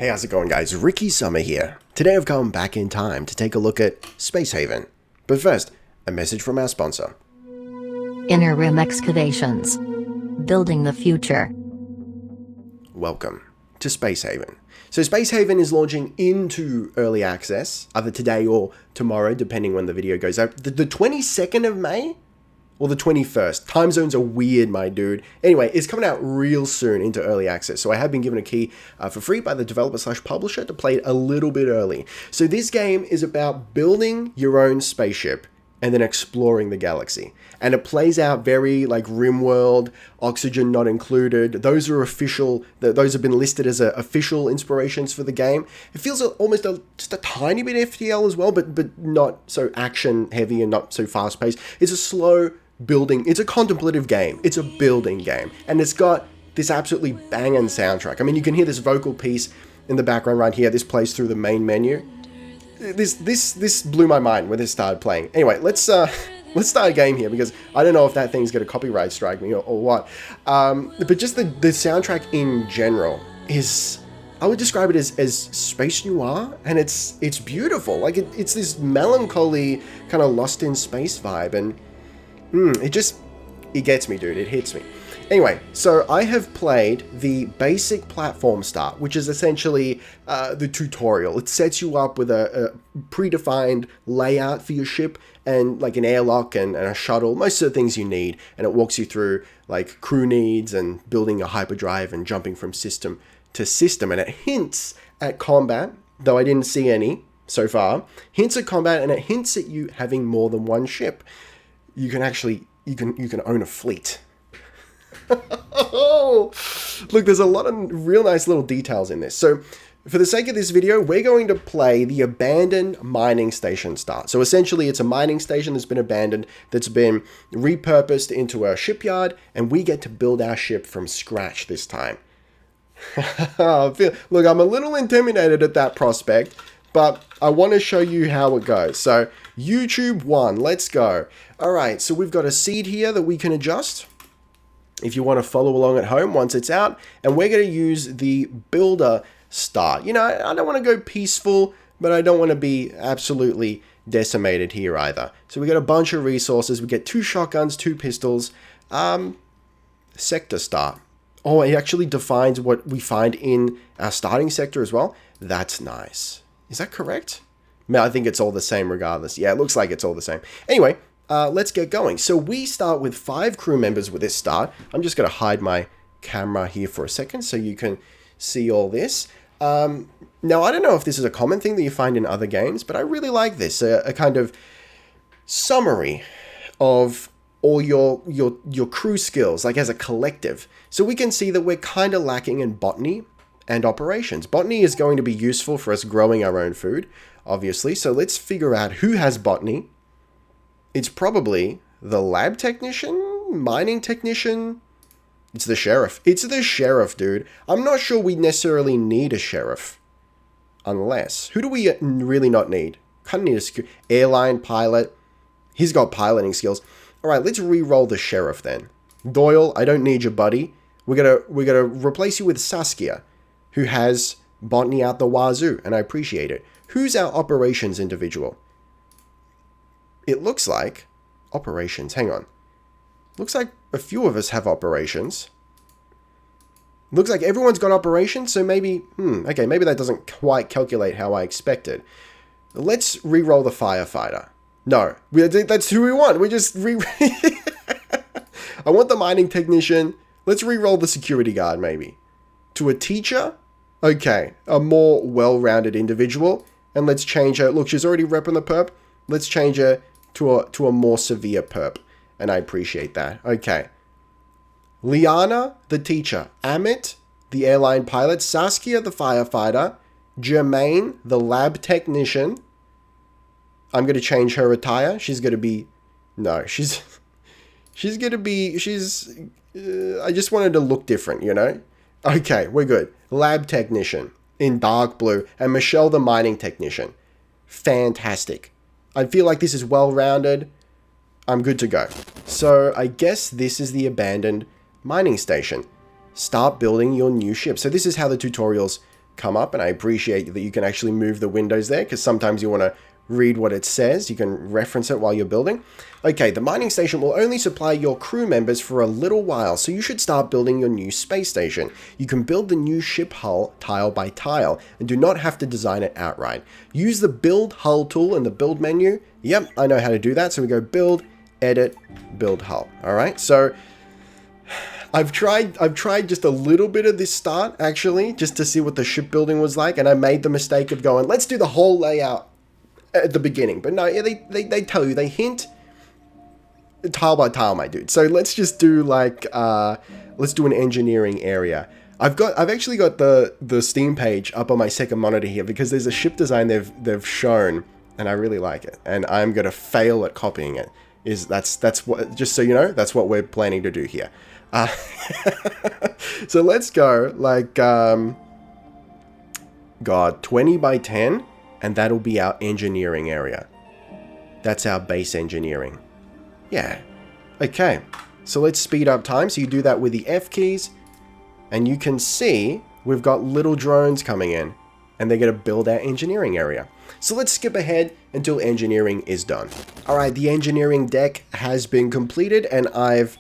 Hey, how's it going, guys? Ricky Summer here. Today I've come back in time to take a look at Spacehaven. But first, a message from our sponsor. Inner Rim Excavations. Building the future. Welcome to Spacehaven. So Spacehaven is launching into early access, either today or tomorrow, depending when the video goes out. The 22nd of May? Or the 21st. Time zones are weird, my dude. Anyway, it's coming out real soon into early access. So I have been given a key for free by the developer/publisher to play it a little bit early. So this game is about building your own spaceship and then exploring the galaxy. And it plays out very like RimWorld, Oxygen not included. Those are official, those have been listed as official inspirations for the game. It feels almost just a tiny bit FTL as well, but not so action heavy and not so fast paced. It's a slow building, it's a contemplative game. It's a building game. And it's got this absolutely banging soundtrack. I mean, you can hear this vocal piece in the background right here. This plays through the main menu. This blew my mind when this started playing. Anyway, let's start a game here because I don't know if that thing's gonna copyright strike me or what. But just the soundtrack in general is, I would describe it as space noir, and it's beautiful. Like it's this melancholy kind of lost in space vibe, and it gets me, dude. It hits me. Anyway, so I have played the basic platform start, which is essentially the tutorial. It sets you up with a predefined layout for your ship and like an airlock and a shuttle, most of the things you need. And it walks you through like crew needs and building a hyperdrive and jumping from system to system. And it hints at combat, though I didn't see any so far. Hints at combat, and it hints at you having more than one ship. You can actually, you can own a fleet. Look, there's a lot of real nice little details in this. So for the sake of this video, we're going to play the abandoned mining station start. So essentially it's a mining station that's been abandoned, that's been repurposed into a shipyard, and we get to build our ship from scratch this time. Look, I'm a little intimidated at that prospect, but I want to show you how it goes. So YouTube 1, let's go. All right, so we've got a seed here that we can adjust if you want to follow along at home once it's out. And we're going to use the builder start. You know, I don't want to go peaceful, but I don't want to be absolutely decimated here either. So we got a bunch of resources. We get 2 shotguns, 2 pistols. Sector start. Oh, it actually defines what we find in our starting sector as well. That's nice. Is that correct? I think it's all the same regardless. Yeah, it looks like it's all the same. Anyway, let's get going. So we start with 5 crew members with this start. I'm just going to hide my camera here for a second so you can see all this. Now, I don't know if this is a common thing that you find in other games, but I really like this. A kind of summary of all your crew skills, like as a collective. So we can see that we're kind of lacking in botany and operations. Botany is going to be useful for us growing our own food, obviously. So let's figure out who has botany. It's probably the lab technician, mining technician. It's the sheriff. It's the sheriff, dude. I'm not sure we necessarily need a sheriff. Unless, who do we really not need? Kind of need a airline pilot. He's got piloting skills. All right, let's re-roll the sheriff then. Doyle, I don't need your buddy. We're gonna replace you with Saskia, who has botany out the wazoo, and I appreciate it. Who's our operations individual? It looks like operations. Hang on. Looks like a few of us have operations. Looks like everyone's got operations, so maybe, okay, maybe that doesn't quite calculate how I expected. Let's re-roll the firefighter. No, that's who we want. We just I want the mining technician. Let's re-roll the security guard maybe. To a teacher? Okay, a more well-rounded individual. And let's change her. Look, she's already repping the perp. Let's change her to a more severe perp. And I appreciate that. Okay. Liana, the teacher. Amit, the airline pilot. Saskia, the firefighter. Jermaine, the lab technician. I'm going to change her attire. She's going to be... No, she's going to be... I just wanted to look different, you know? Okay, we're good. Lab technician in dark blue. And Michelle, the mining technician. Fantastic. I feel like this is well-rounded. I'm good to go. So I guess this is the abandoned mining station. Start building your new ship. So this is how the tutorials come up, and I appreciate that you can actually move the windows there, because sometimes you want to read what it says. You can reference it while you're building. Okay, the mining station will only supply your crew members for a little while, so you should start building your new space station. You can build the new ship hull tile by tile, and do not have to design it outright. Use the build hull tool in the build menu. Yep, I know how to do that. So we go build, edit, build hull. All right, so I've tried just a little bit of this start, actually, just to see what the shipbuilding was like, and I made the mistake of going, let's do the whole layout at the beginning. But no, yeah, they tell you, they hint tile by tile, my dude. So let's just do like, let's do an engineering area. I've actually got the Steam page up on my second monitor here, because there's a ship design they've shown, and I really like it, and I'm gonna fail at copying it. That's what, just so you know, that's what we're planning to do here. So let's go like, God, 20 by 10, and that'll be our engineering area. That's our base engineering. Yeah. Okay. So let's speed up time. So you do that with the F keys, and you can see we've got little drones coming in, and they're going to build our engineering area. So let's skip ahead until engineering is done. All right, the engineering deck has been completed, and I've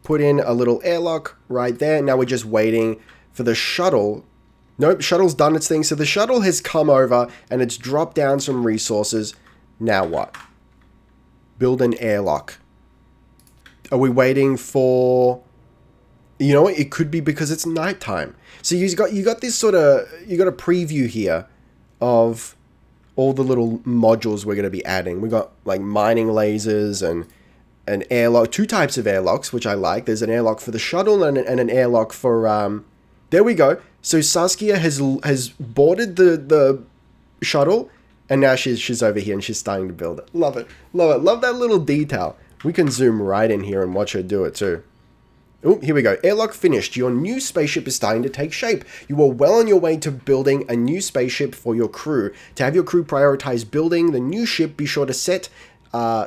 put in a little airlock right there. Now we're just waiting for the shuttle. Nope, shuttle's done its thing. So the shuttle has come over and it's dropped down some resources. Now what? Build an airlock. Are we waiting for... You know what? It could be because it's nighttime. So you got this sort of... You got a preview here of all the little modules we're going to be adding. We got like mining lasers and an airlock. Two types of airlocks, which I like. There's an airlock for the shuttle and an airlock for... There we go. So Saskia has boarded the shuttle, and now she's over here and she's starting to build it. Love it. Love it. Love that little detail. We can zoom right in here and watch her do it too. Oh, here we go. Airlock finished. Your new spaceship is starting to take shape. You are well on your way to building a new spaceship for your crew. To have your crew prioritize building the new ship, be sure to set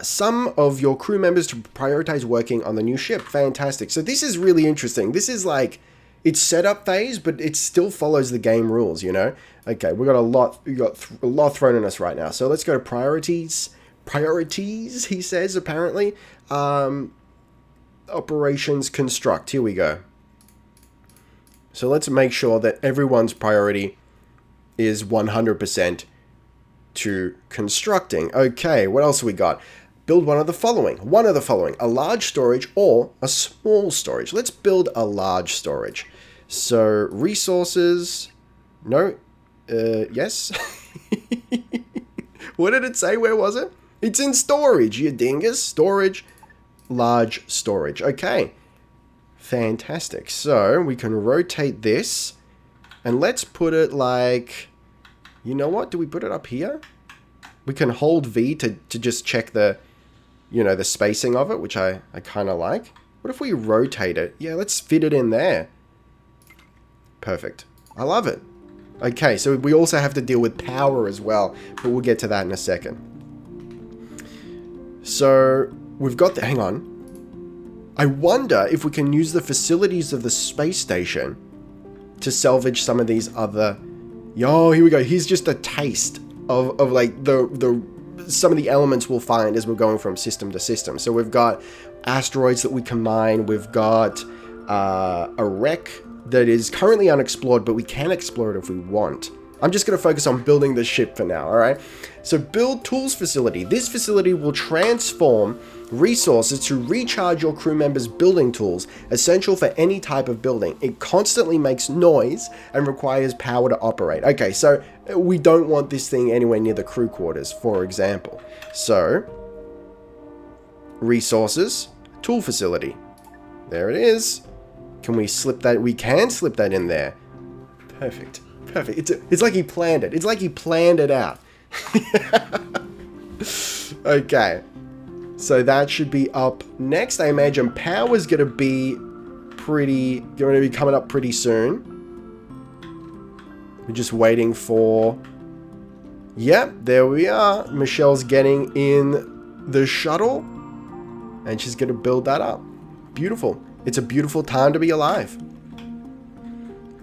some of your crew members to prioritize working on the new ship. Fantastic. So this is really interesting. This is like... It's setup phase, but it still follows the game rules, you know? Okay, we got a lot thrown at us right now. So let's go to priorities. Priorities, he says, apparently. Operations construct. Here we go. So let's make sure that everyone's priority is 100% to constructing. Okay, what else have we got? Build one of the following. One of the following. A large storage or a small storage. Let's build a large storage. So, resources. No. Yes. What did it say? Where was it? It's in storage, you dingus. Storage. Large storage. Okay. Fantastic. So, we can rotate this. And let's put it like... You know what? Do we put it up here? We can hold V to just check the... You know, the spacing of it, which I kind of like. What if we rotate it? Yeah, let's fit it in there. Perfect. I love it. Okay, so we also have to deal with power as well, but we'll get to that in a second. So, we've got the... Hang on. I wonder if we can use the facilities of the space station to salvage some of these other... Yo, here we go. Here's just a taste of like the some of the elements we'll find as we're going from system to system. So we've got asteroids that we can mine. We've got a wreck that is currently unexplored, but we can explore it if we want. I'm just going to focus on building the ship for now, all right? So build tools facility. This facility will transform resources to recharge your crew members' building tools, essential for any type of building. It constantly makes noise and requires power to operate. Okay, so we don't want this thing anywhere near the crew quarters, for example. So, resources, tool facility. There it is. Can we slip that? We can slip that in there. Perfect. Perfect. It's like he planned it. It's like he planned it out. Okay. So that should be up next. I imagine power's going to be coming up pretty soon. We're just waiting for... Yep, there we are. Michelle's getting in the shuttle. And she's going to build that up. Beautiful. It's a beautiful time to be alive.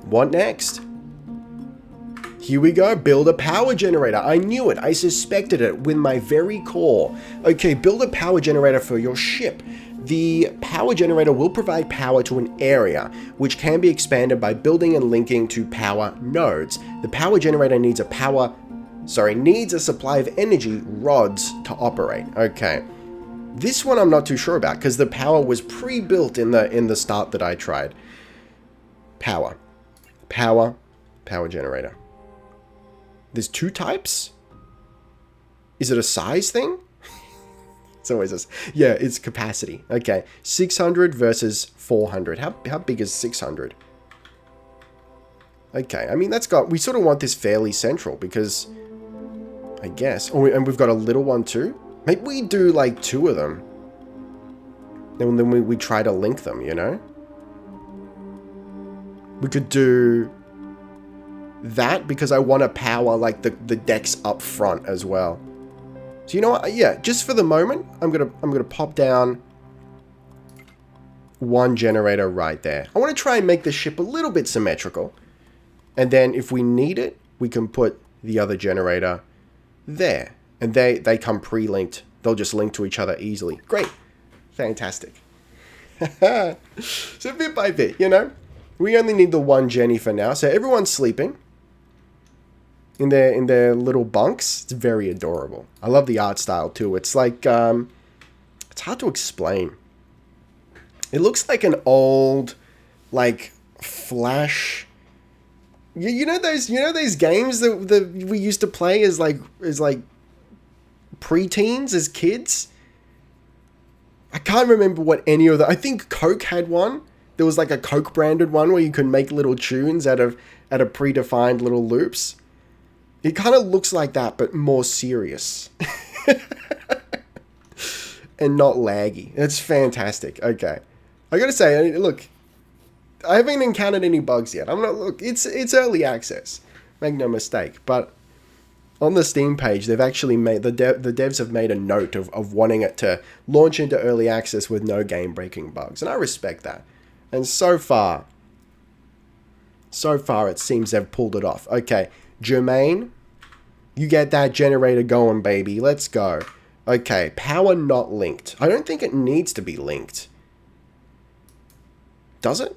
What next? Here we go, build a power generator. I knew it, I suspected it with my very core. Okay, build a power generator for your ship. The power generator will provide power to an area, which can be expanded by building and linking to power nodes. The power generator needs a supply of energy rods to operate. Okay. This one I'm not too sure about because the power was pre-built in the start that I tried. Power generator. There's 2 types? Is it a size thing? It's always this. Yeah, it's capacity. Okay, 600 versus 400. How big is 600? Okay, I mean, we sort of want this fairly central because, I guess. Oh, and we've got a little one too. Maybe we do like 2 of them. Then we try to link them, you know? We could do that because I want to power like the decks up front as well. So you know what? Yeah, just for the moment, I'm gonna pop down 1 generator right there. I want to try and make the ship a little bit symmetrical, and then if we need it, we can put the other generator there, and they come pre-linked. They'll just link to each other easily. Great, fantastic. So bit by bit, you know, we only need the 1 Jenny for now. So everyone's sleeping in their little bunks. It's very adorable. I love the art style too. It's like it's hard to explain. It looks like an old like Flash. You know those games that we used to play as preteens, as kids. I can't remember what any of the. I think Coke had one. There was like a Coke branded one where you could make little tunes out of predefined little loops. It kind of looks like that, but more serious. And not laggy. It's fantastic. Okay. I gotta say, look, I haven't encountered any bugs yet. It's early access. Make no mistake. But on the Steam page, they've actually made, the devs have made a note of wanting it to launch into early access with no game-breaking bugs. And I respect that. And so far it seems they've pulled it off. Okay. Jermaine, you get that generator going, baby. Let's go. Okay, power not linked. I don't think it needs to be linked. Does it?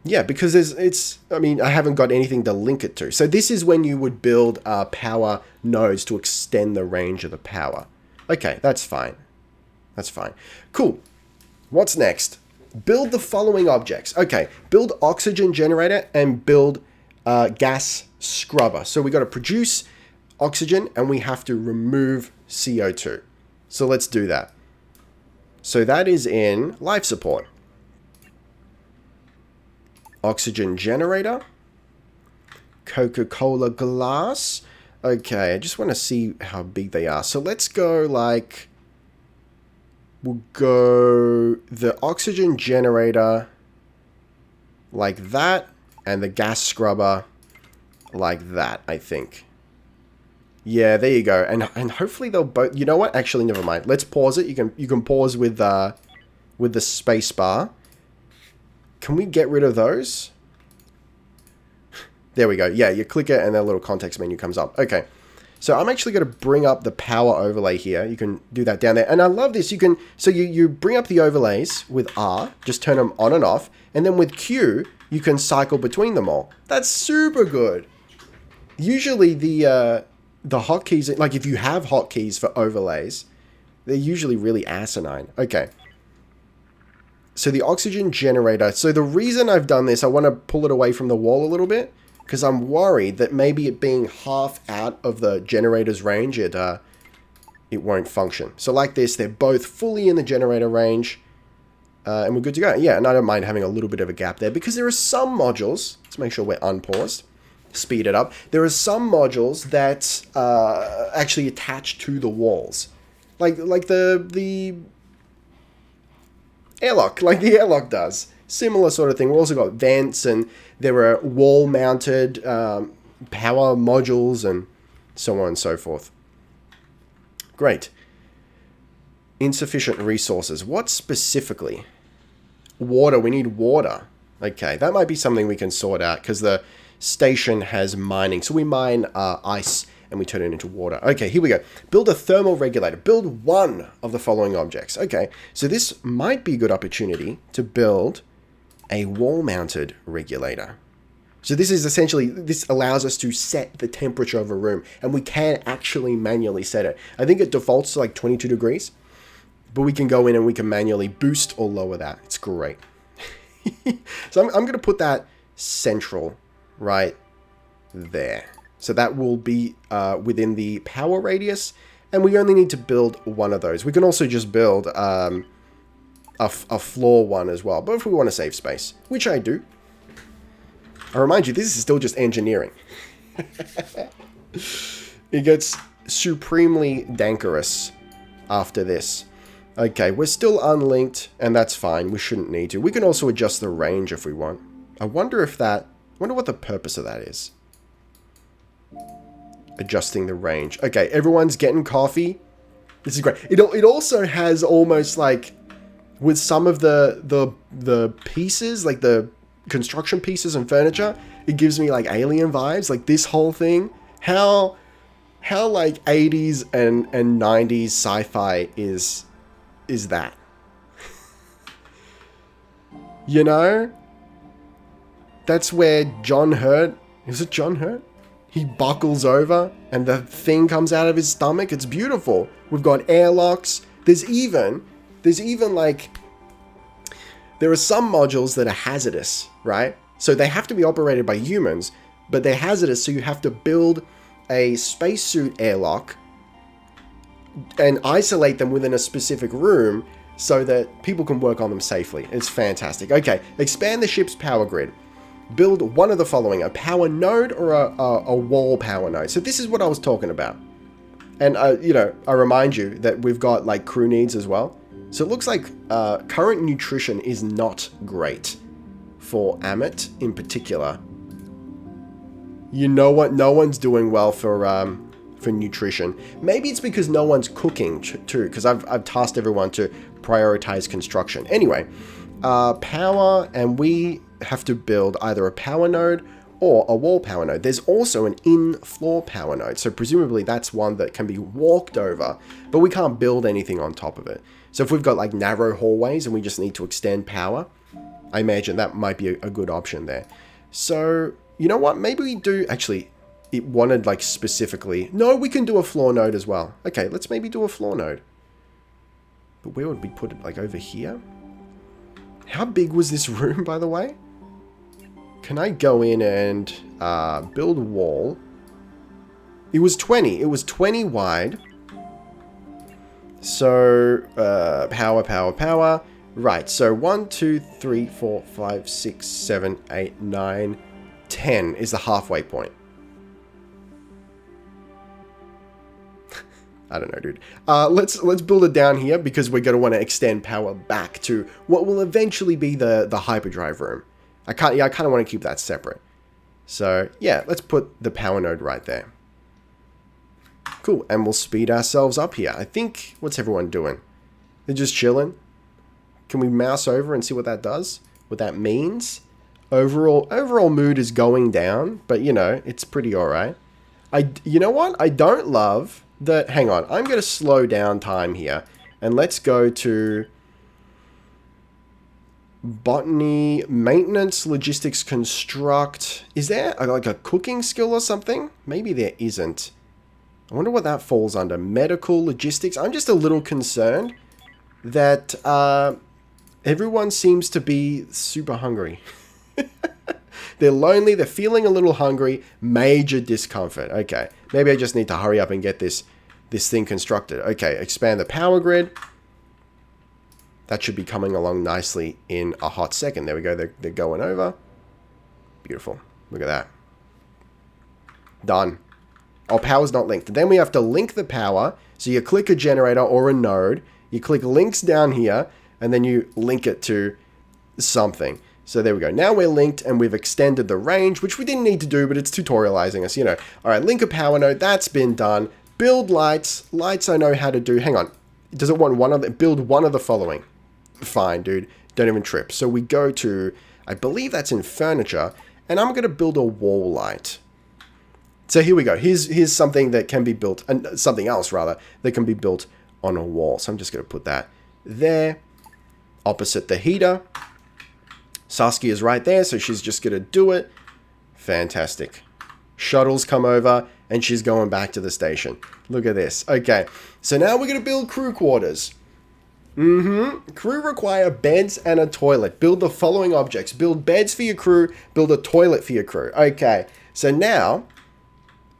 Yeah, because I haven't got anything to link it to. So this is when you would build power nodes to extend the range of the power. Okay, that's fine. That's fine. Cool. What's next? Build the following objects. Okay, build oxygen generator and build gas scrubber. So we got to produce oxygen and we have to remove CO2. So let's do that. So that is in life support. Oxygen generator. Coca-Cola glass. Okay, I just want to see how big they are. So let's go like... We'll go the oxygen generator like that. And the gas scrubber like that, I think. Yeah, there you go. And hopefully they'll both... You know what? Actually, never mind. Let's pause it. You can pause with the space bar. Can we get rid of those? There we go. Yeah, you click it and that little context menu comes up. Okay. So I'm actually going to bring up the power overlay here. You can do that down there. And I love this. You bring up the overlays with R. Just turn them on and off. And then with Q, you can cycle between them all. That's super good. Usually the hotkeys, like if you have hotkeys for overlays, they're usually really asinine. Okay. So the oxygen generator. So the reason I've done this, I want to pull it away from the wall a little bit because I'm worried that maybe it being half out of the generator's range, it won't function. So like this, they're both fully in the generator range and we're good to go. Yeah, and I don't mind having a little bit of a gap there because there are some modules, let's make sure we're unpaused, speed it up. There are some modules that actually attach to the walls. Like the airlock, like the airlock does. Similar sort of thing. We've also got vents and there are wall-mounted power modules and so on and so forth. Great. Insufficient resources. What specifically? Water. We need water. Okay, that might be something we can sort out because the station has mining. So we mine ice and we turn it into water. Okay, here we go. Build a thermal regulator. Build one of the following objects. Okay, so this might be a good opportunity to build a wall-mounted regulator. So this is essentially, this allows us to set the temperature of a room, and we can actually manually set it. I think it defaults to like 22 degrees, but we can go in and we can manually boost or lower that. It's great. So I'm going to put that central right there. So that will be within the power radius, and we only need to build one of those. We can also just build a floor one as well, but if we want to save space, which I do. I remind you, this is still just engineering. It gets supremely dangerous after this. Okay, we're still unlinked, and that's fine. We shouldn't need to. We can also adjust the range if we want. I wonder what the purpose of that is. Adjusting the range. Okay, everyone's getting coffee. This is great. It also has almost like, with some of the pieces, like the construction pieces and furniture, it gives me like alien vibes. Like this whole thing, how like 80s and 90s sci-fi is that? You know, that's where John Hurt, is it John Hurt? He buckles over and the thing comes out of his stomach. It's beautiful. We've got airlocks. There's even like, there are some modules that are hazardous, right? So they have to be operated by humans, but they're hazardous, so you have to build a spacesuit airlock and isolate them within a specific room so that people can work on them safely. It's fantastic. Okay, expand the ship's power grid. Build one of the following: a power node or a wall power node. So this is what I was talking about. And, you know, I remind you that we've got like crew needs as well. So it looks like current nutrition is not great for Amit in particular. You know what? No one's doing well for nutrition. Maybe it's because no one's cooking too, because I've tasked everyone to prioritize construction. Anyway, power, and we have to build either a power node or a wall power node. There's also an in-floor power node, so presumably that's one that can be walked over, but we can't build anything on top of it. So if we've got like narrow hallways and we just need to extend power, I imagine that might be a good option there. So, you know what? Maybe we do, actually, it wanted like specifically, no, we can do a floor node as well. Okay, let's maybe do a floor node. But where would we put it? Like over here? How big was this room, by the way? Can I go in and build a wall? It was 20. It was 20 wide. So, power. Right, so 1, 2, 3, 4, 5, 6, 7, 8, 9, 10 is the halfway point. I don't know, dude. Let's build it down here because we're going to want to extend power back to what will eventually be the hyperdrive room. I kind of want to keep that separate. So, yeah, let's put the power node right there. Cool, and we'll speed ourselves up here. I think, what's everyone doing? They're just chilling. Can we mouse over and see what that does? What that means? Overall mood is going down, but you know, it's pretty alright. You know what? I don't love that. Hang on, I'm going to slow down time here, and let's go to botany, maintenance, logistics, construct. Is there like a cooking skill or something? Maybe there isn't. I wonder what that falls under. Medical, logistics. I'm just a little concerned that everyone seems to be super hungry. They're lonely. They're feeling a little hungry. Major discomfort. Okay. Maybe I just need to hurry up and get this thing constructed. Okay. Expand the power grid. That should be coming along nicely in a hot second. There we go. They're going over. Beautiful. Look at that. Done. Oh, power's not linked. Then we have to link the power. So you click a generator or a node. You click links down here. And then you link it to something. So there we go. Now we're linked and we've extended the range, which we didn't need to do, but it's tutorializing us, you know. All right, link a power node. That's been done. Build lights. Lights I know how to do. Hang on. Does it want one of the... Build one of the following. Fine, dude. Don't even trip. So we go to... I believe that's in furniture. And I'm going to build a wall light. So here we go. Here's something that can be built, something else rather, that can be built on a wall. So I'm just going to put that there, opposite the heater. Saskia's right there, so she's just going to do it. Fantastic. Shuttles come over, and she's going back to the station. Look at this. Okay, so now we're going to build crew quarters. Crew require beds and a toilet. Build the following objects. Build beds for your crew. Build a toilet for your crew. Okay, so now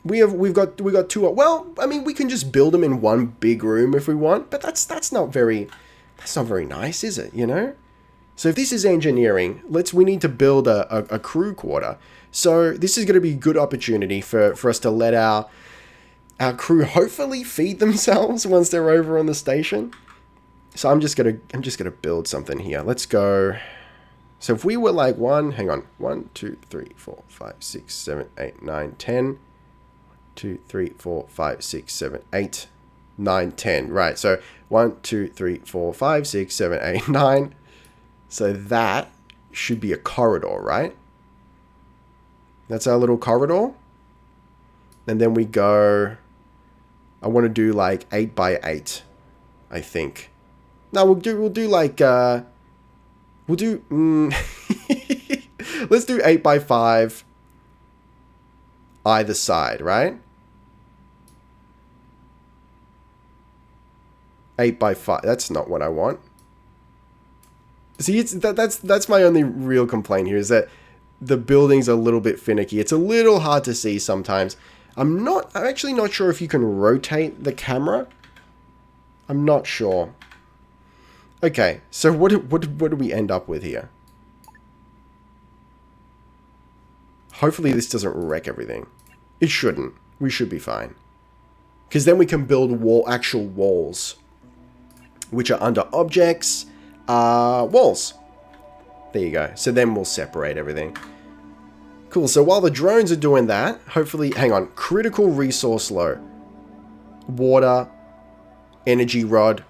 we've got two. Well, I mean, we can just build them in one big room if we want, but that's not very nice, is it? You know. So if this is engineering, we need to build a crew quarter. So this is going to be a good opportunity for us to let our crew hopefully feed themselves once they're over on the station. So I'm just gonna build something here. Let's go. So if we were like 1, 2, 3, 4, 5, 6, 7, 8, 9, 10. 2, 3, 4, 5, 6, 7, 8, 9, 10. Right. So 1, 2, 3, 4, 5, 6, 7, 8, 9. So that should be a corridor, right? That's our little corridor. And then we go. I want to do like 8 by 8, I think. No, we'll do like let's do 8 by 5 either side, right? 8 by 5. That's not what I want. See, that's my only real complaint here, is that the building's a little bit finicky. It's a little hard to see sometimes. I'm actually not sure if you can rotate the camera. I'm not sure. Okay, so what do we end up with here? Hopefully this doesn't wreck everything. It shouldn't. We should be fine. Because then we can build actual walls, which are under objects, walls. There you go. So then we'll separate everything. Cool. So while the drones are doing that, hopefully, hang on, critical resource low. Water, energy rod,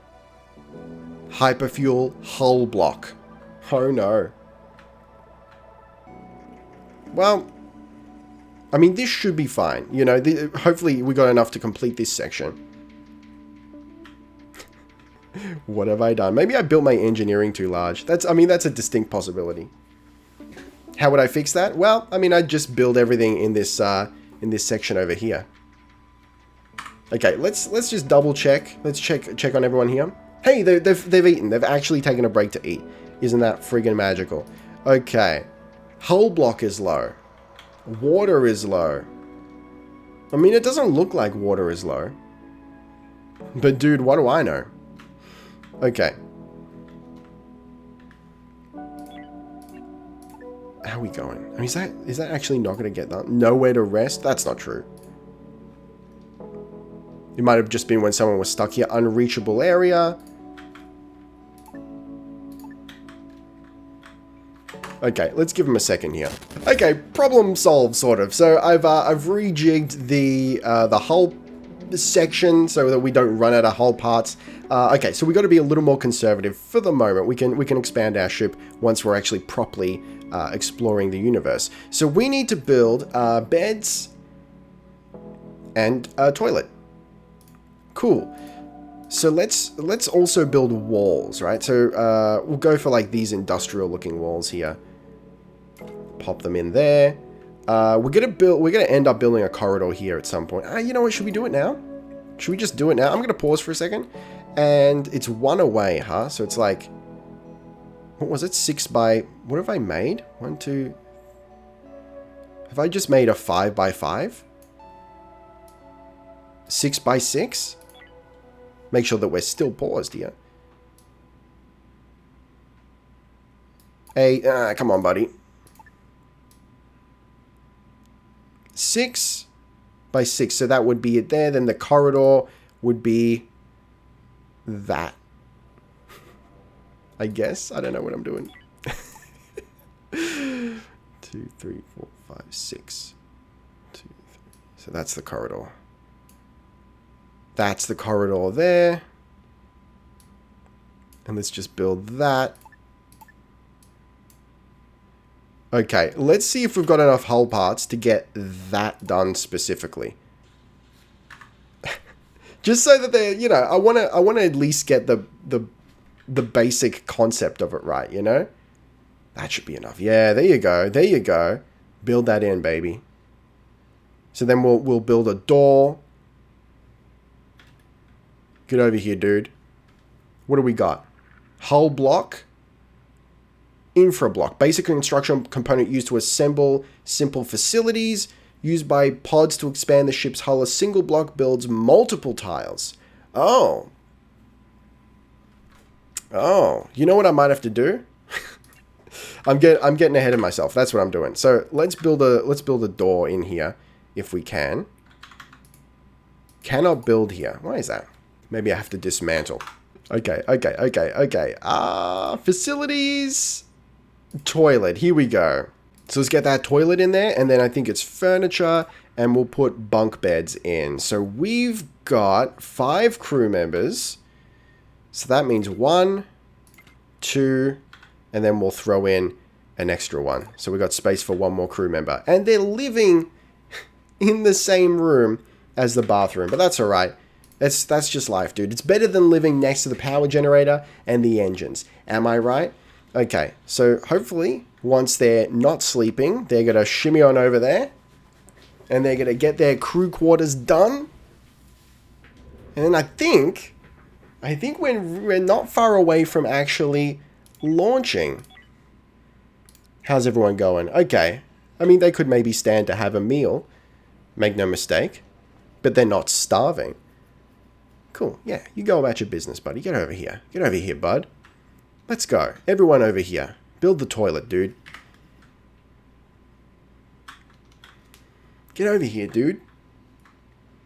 hyperfuel, hull block. Oh no. Well, I mean, this should be fine. You know, hopefully we got enough to complete this section. What have I done? Maybe I built my engineering too large. That's a distinct possibility. How would I fix that? Well, I mean, I'd just build everything in this section over here. Okay, let's just double check. Let's check on everyone here. Hey, they've eaten. They've actually taken a break to eat. Isn't that friggin' magical? Okay. Hull block is low. Water is low. I mean, it doesn't look like water is low. But dude, what do I know? Okay. How are we going? I mean, is that actually not going to get done? Nowhere to rest? That's not true. It might have just been when someone was stuck here. Unreachable area. Okay, let's give him a second here. Okay, problem solved, sort of. So I've rejigged the hull section so that we don't run out of hull parts. Okay, so we got to be a little more conservative for the moment. We can expand our ship once we're actually properly exploring the universe. So we need to build beds and a toilet. Cool. So let's also build walls, right? So we'll go for like these industrial looking walls here. Pop them in there. We're gonna end up building a corridor here at some point. You know what? Should we do it now? Should we just do it now? I'm gonna pause for a second. And it's 1 away, huh? So it's like, what was it? 6 by, what have I made? 1, 2. Have I just made a 5 by 5? 6 by 6? Make sure that we're still paused here. Hey, come on, buddy. 6 by 6. So that would be it there. Then the corridor would be that. I guess. I don't know what I'm doing. 2, 3, 4, 5, 6. 2, 3. So that's the corridor. That's the corridor there. And let's just build that. Okay, let's see if we've got enough hull parts to get that done specifically. Just so that they're, you know, I want to at least get the basic concept of it right, you know? That should be enough. Yeah, there you go. There you go. Build that in, baby. So then we'll build a door. Get over here, dude. What do we got? Hull block. Infra block. Basic construction component used to assemble simple facilities. Used by pods to expand the ship's hull. A single block builds multiple tiles. Oh. Oh. You know what I might have to do? I'm getting ahead of myself. That's what I'm doing. So let's build a door in here if we can. Cannot build here. Why is that? Maybe I have to dismantle. Okay. Facilities. Toilet. Here we go. So let's get that toilet in there, and then I think it's furniture, and we'll put bunk beds in. So we've got 5 crew members. So that means 1, 2, and then we'll throw in an extra one. So we've got space for 1 more crew member. And they're living in the same room as the bathroom, but that's all right. That's just life, dude. It's better than living next to the power generator and the engines. Am I right? Okay, so hopefully once they're not sleeping, they're going to shimmy on over there and they're going to get their crew quarters done. And then I think we're not far away from actually launching. How's everyone going? Okay. I mean, they could maybe stand to have a meal. Make no mistake. But they're not starving. Cool. Yeah, you go about your business, buddy. Get over here. Get over here, bud. Let's go. Everyone over here. Build the toilet, dude. Get over here, dude.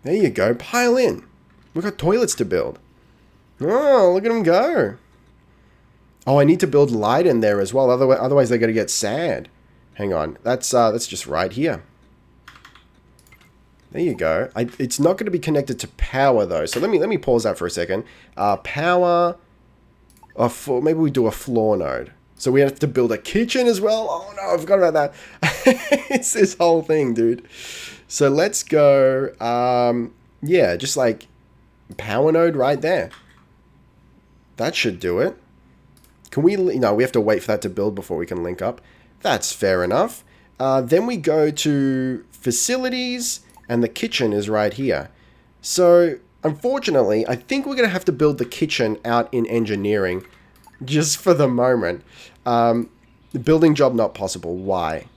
There you go. Pile in. We've got toilets to build. Oh, look at them go. Oh, I need to build light in there as well. Otherwise they're going to get sad. Hang on. That's just right here. There you go. It's not going to be connected to power, though. So let me pause that for a second. Power. Maybe we do a floor node. So we have to build a kitchen as well. Oh, no. I forgot about that. It's this whole thing, dude. So let's go. Yeah, just like power node right there. That should do it. Can we... No, we have to wait for that to build before we can link up. That's fair enough. Then we go to facilities, and the kitchen is right here. So, unfortunately, I think we're going to have to build the kitchen out in engineering, just for the moment. The building job not possible. Why?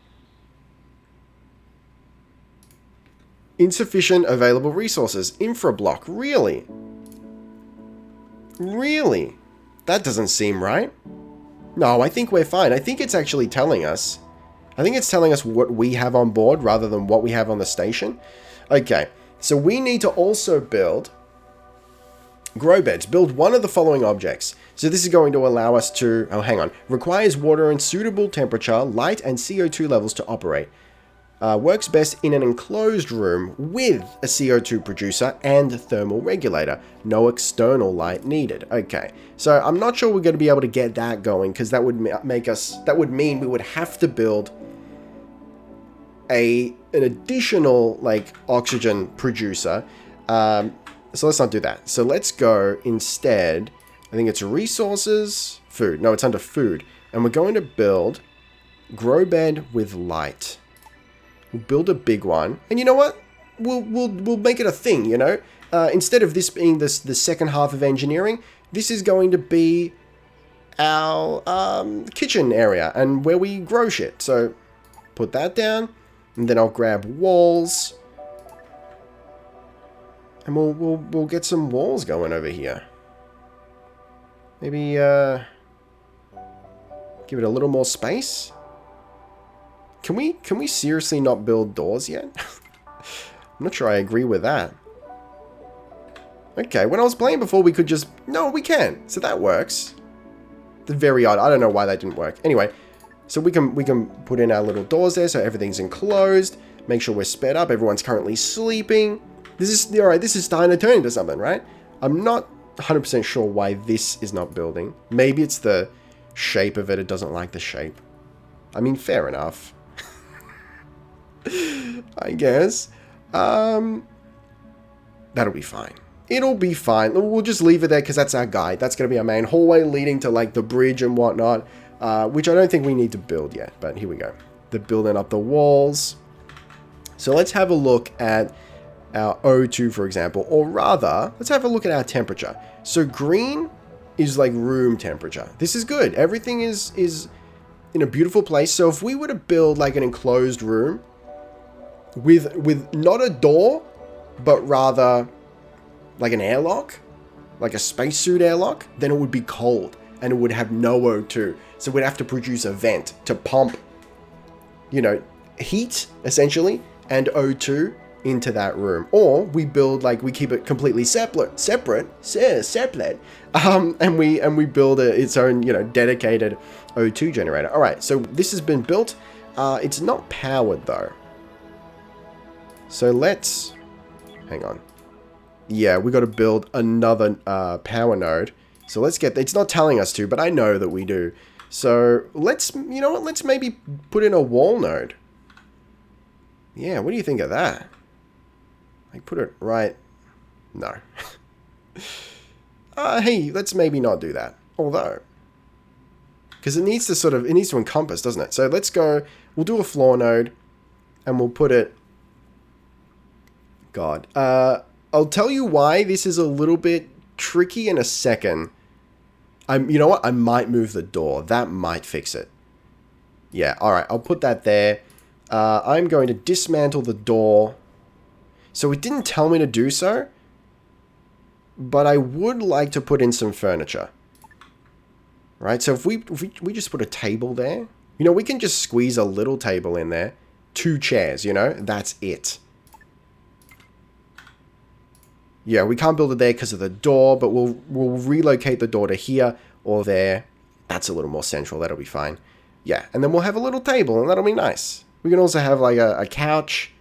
Insufficient available resources. Infra block. Really? Really? That doesn't seem right. No, I think we're fine. I think it's actually telling us. I think it's telling us what we have on board rather than what we have on the station. Okay, so we need to also build grow beds. Build one of the following objects. So this is going to allow us to... Oh, hang on. Requires water and suitable temperature, light, and CO2 levels to operate. Works best in an enclosed room with a CO2 producer and thermal regulator. No external light needed. Okay, so I'm not sure we're going to be able to get that going because that would mean we would have to build an additional like oxygen producer. So let's not do that. So let's go instead. I think it's resources, food. No, it's under food, and we're going to build grow bed with light. We'll build a big one, and you know what? We'll make it a thing. You know, instead of this being the second half of engineering, this is going to be our kitchen area and where we grow shit. So put that down, and then I'll grab walls, and we'll get some walls going over here. Maybe give it a little more space. Can we seriously not build doors yet? I'm not sure I agree with that. Okay, when I was playing before, we could just... No, we can. So that works. That's very odd. I don't know why that didn't work. Anyway, so we can put in our little doors there so everything's enclosed. Make sure we're sped up. Everyone's currently sleeping. This is... Alright, this is starting to turn into something, right? I'm not 100% sure why this is not building. Maybe it's the shape of it. It doesn't like the shape. I mean, fair enough. I guess. That'll be fine. It'll be fine. We'll just leave it there because that's our guide. That's going to be our main hallway leading to like the bridge and whatnot, which I don't think we need to build yet, but here we go. They're building up the walls. So let's have a look at our O2, for example, or rather, let's have a look at our temperature. So green is like room temperature. This is good. Everything is in a beautiful place. So if we were to build like an enclosed room with not a door, but rather like an airlock, like a spacesuit airlock, then it would be cold and it would have no O2. So we'd have to produce a vent to pump, you know, heat essentially and O2 into that room. Or we build like, we keep it completely separate, and we build its own, you know, dedicated O2 generator. All right, so this has been built. It's not powered though. So let's, hang on. Yeah, we got to build another power node. So let's get, it's not telling us to, but I know that we do. So let's, you know what, let's maybe put in a wall node. Yeah, what do you think of that? Like put it right, no. Hey, let's maybe not do that. Although, because it needs to sort of, it needs to encompass, doesn't it? So let's go, we'll do a floor node and we'll put it, God, I'll tell you why this is a little bit tricky in a second. You know what? I might move the door. That might fix it. Yeah, all right. I'll put that there. I'm going to dismantle the door. So it didn't tell me to do so, but I would like to put in some furniture. Right? So if we just put a table there, you know, we can just squeeze a little table in there. 2 chairs, you know? That's it. Yeah, we can't build it there because of the door, but we'll relocate the door to here or there. That's a little more central. That'll be fine. Yeah, and then we'll have a little table, and that'll be nice. We can also have like a couch,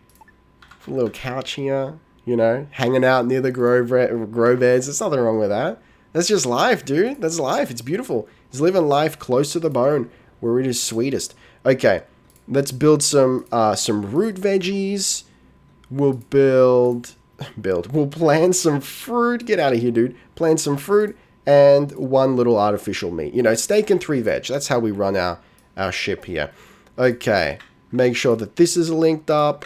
a little couch here, you know, hanging out near the grow beds. There's nothing wrong with that. That's just life, dude. That's life. It's beautiful. It's living life close to the bone, where it is sweetest. Okay, let's build some root veggies. We'll We'll plant some fruit. Get out of here, dude. Plant some fruit and 1 little artificial meat. You know, steak and 3 veg. That's how we run our ship here. Okay. Make sure that this is linked up.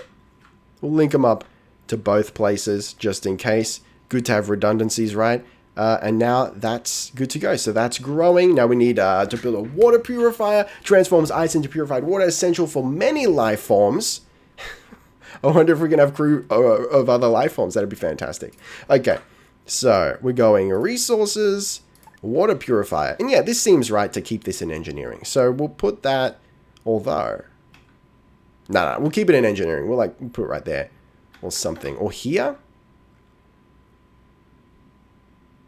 We'll link them up to both places just in case. Good to have redundancies, right? And now that's good to go. So that's growing. Now we need to build a water purifier. Transforms ice into purified water. Essential for many life forms. I wonder if we can have crew of other life forms. That'd be fantastic. Okay, so we're going resources, water purifier. And yeah, this seems right to keep this in engineering. So we'll put that, although... No, we'll keep it in engineering. We'll put it right there or something. Or here?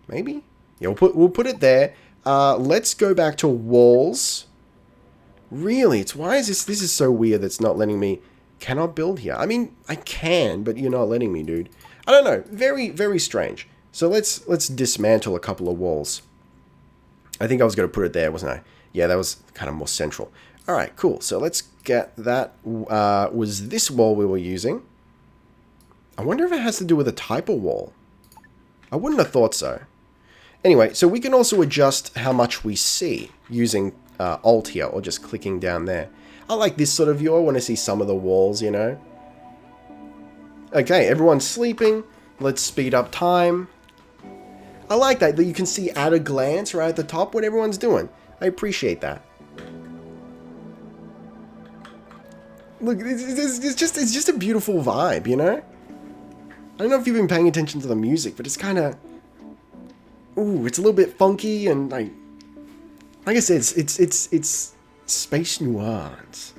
Maybe? Yeah, we'll put it there. Let's go back to walls. Really? Why is this is so weird that's not letting me... Cannot build here. I mean, I can, but you're not letting me, dude. I don't know. Very, very strange. So let's dismantle a couple of walls. I think I was going to put it there, wasn't I? Yeah, that was kind of more central. All right, cool. So let's get that. Was this wall we were using? I wonder if it has to do with a type of wall. I wouldn't have thought so. Anyway, so we can also adjust how much we see using Alt here, or just clicking down there. I like this sort of view. I want to see some of the walls, you know. Okay, everyone's sleeping. Let's speed up time. I like that you can see at a glance right at the top what everyone's doing. I appreciate that. Look, it's just a beautiful vibe, you know. I don't know if you've been paying attention to the music, but it's kind of... Ooh, it's a little bit funky and like I said, it's space nuance.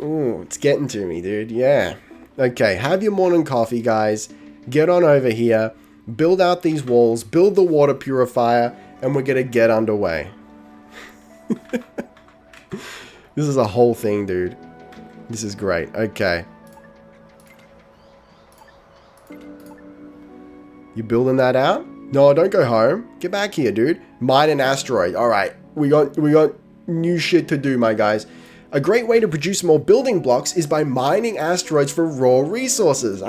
Ooh, it's getting to me, dude. Yeah. Okay, have your morning coffee, guys. Get on over here. Build out these walls. Build the water purifier. And we're going to get underway. This is a whole thing, dude. This is great. Okay. You building that out? No, don't go home. Get back here, dude. Mine an asteroid. All right. We got new shit to do, my guys. A great way to produce more building blocks is by mining asteroids for raw resources.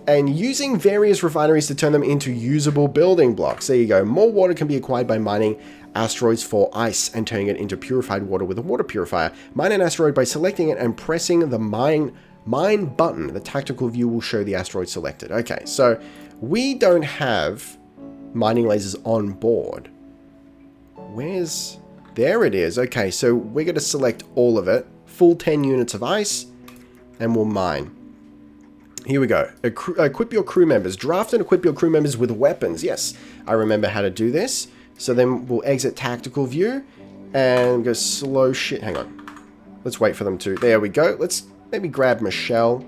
And using various refineries to turn them into usable building blocks. There you go. More water can be acquired by mining asteroids for ice and turning it into purified water with a water purifier. Mine an asteroid by selecting it and pressing the mine button. The tactical view will show the asteroid selected. Okay, so we don't have mining lasers on board. There it is. Okay, so we're going to select all of it. Full 10 units of ice, and we'll mine. Here we go. Equip your crew members. Draft and equip your crew members with weapons. Yes, I remember how to do this. So then we'll exit tactical view and go slow shit. Hang on. Let's wait for them to. There we go. Let's maybe grab Michelle.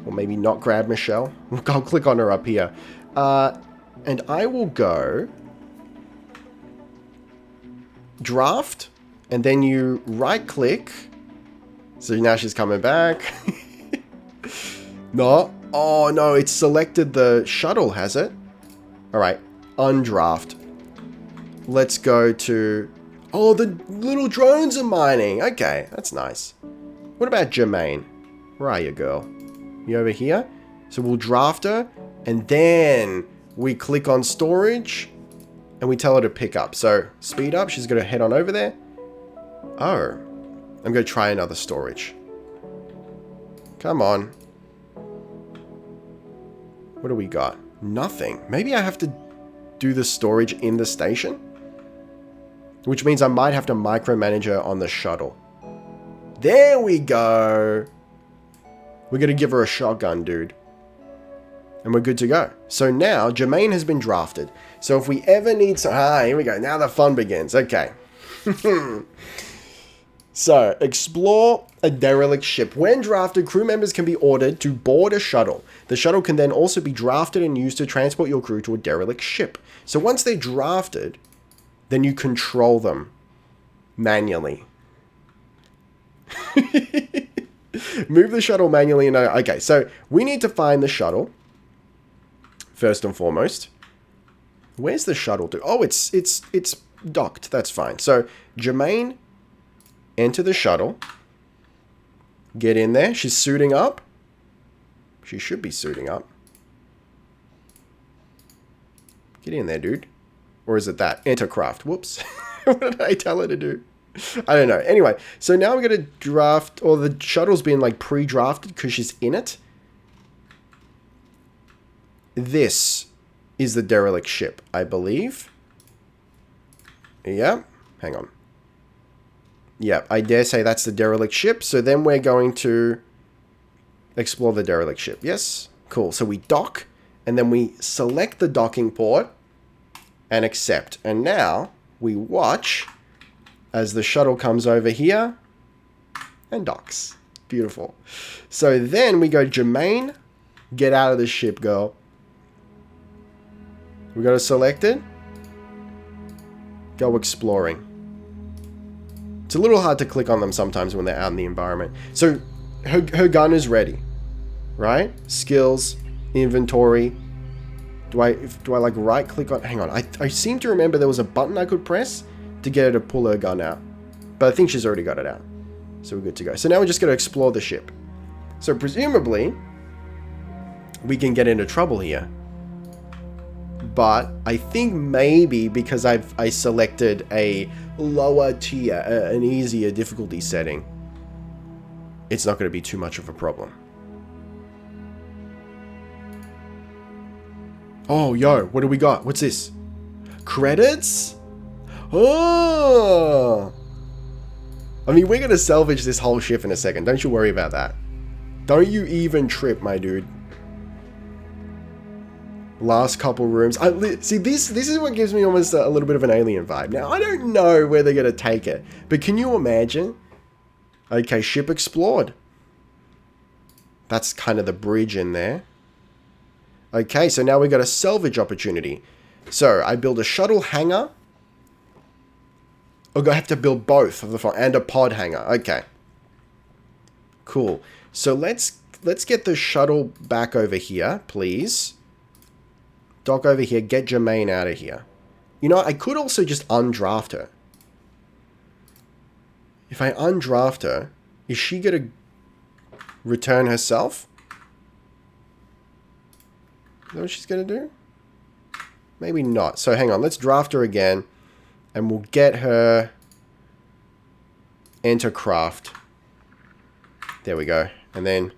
Or maybe not grab Michelle. I'll click on her up here. And I will go draft. And then you right click. So now she's coming back. No. Oh, no. It's selected the shuttle, has it? Alright. Undraft. Let's go to... Oh, the little drones are mining. Okay. That's nice. What about Jermaine? Where are you, girl? You over here? So we'll draft her. And then we click on storage. And we tell her to pick up. So speed up. She's going to head on over there. Oh. I'm going to try another storage. Come on. What do we got? Nothing. Maybe I have to do the storage in the station? Which means I might have to micromanage her on the shuttle. There we go. We're going to give her a shotgun, dude. And we're good to go. So now, Jermaine has been drafted. So if we ever need some... here we go. Now the fun begins. Okay. So, explore a derelict ship. When drafted, crew members can be ordered to board a shuttle. The shuttle can then also be drafted and used to transport your crew to a derelict ship. So once they're drafted, then you control them manually. Move the shuttle manually. And okay, so we need to find the shuttle first and foremost. Where's the shuttle to? Oh, it's docked. That's fine. So Jermaine, enter the shuttle. Get in there. She's suiting up. She should be suiting up. Get in there, dude. Or is it that? Enter craft. Whoops. What did I tell her to do? I don't know. Anyway, so now we're going to draft, or the shuttle's been like pre-drafted because she's in it. This is the derelict ship, I believe. Yeah. Hang on. Yeah, I dare say that's the derelict ship. So then we're going to explore the derelict ship. Yes? Cool. So we dock, and then we select the docking port and accept. And now we watch as the shuttle comes over here and docks. Beautiful. So then we go, Jermaine, get out of the ship, girl. We got to select it. Go exploring. It's a little hard to click on them sometimes when they're out in the environment. So her gun is ready, right? Skills, inventory. Do I like right click on? Hang on. I seem to remember there was a button I could press to get her to pull her gun out, but I think she's already got it out. So we're good to go. So now we're just going to explore the ship. So presumably we can get into trouble here. But I think maybe because I selected a lower tier, an easier difficulty setting, it's not going to be too much of a problem. Oh, yo, what do we got? What's this? Credits? Oh! I mean, we're going to salvage this whole ship in a second. Don't you worry about that. Don't you even trip, my dude. Last couple rooms. See, this is what gives me almost a little bit of an alien vibe. Now, I don't know where they're going to take it, but can you imagine? Okay, ship explored. That's kind of the bridge in there. Okay, so now we got a salvage opportunity. So, I build a shuttle hangar. Oh, I have to build both of the front and a pod hangar. Okay. Cool. So, let's get the shuttle back over here, please. Dock over here, get Jermaine out of here. You know, I could also just undraft her. If I undraft her, is she going to return herself? Is that what she's going to do? Maybe not. So hang on. Let's draft her again. And we'll get her... Enter craft. There we go. And then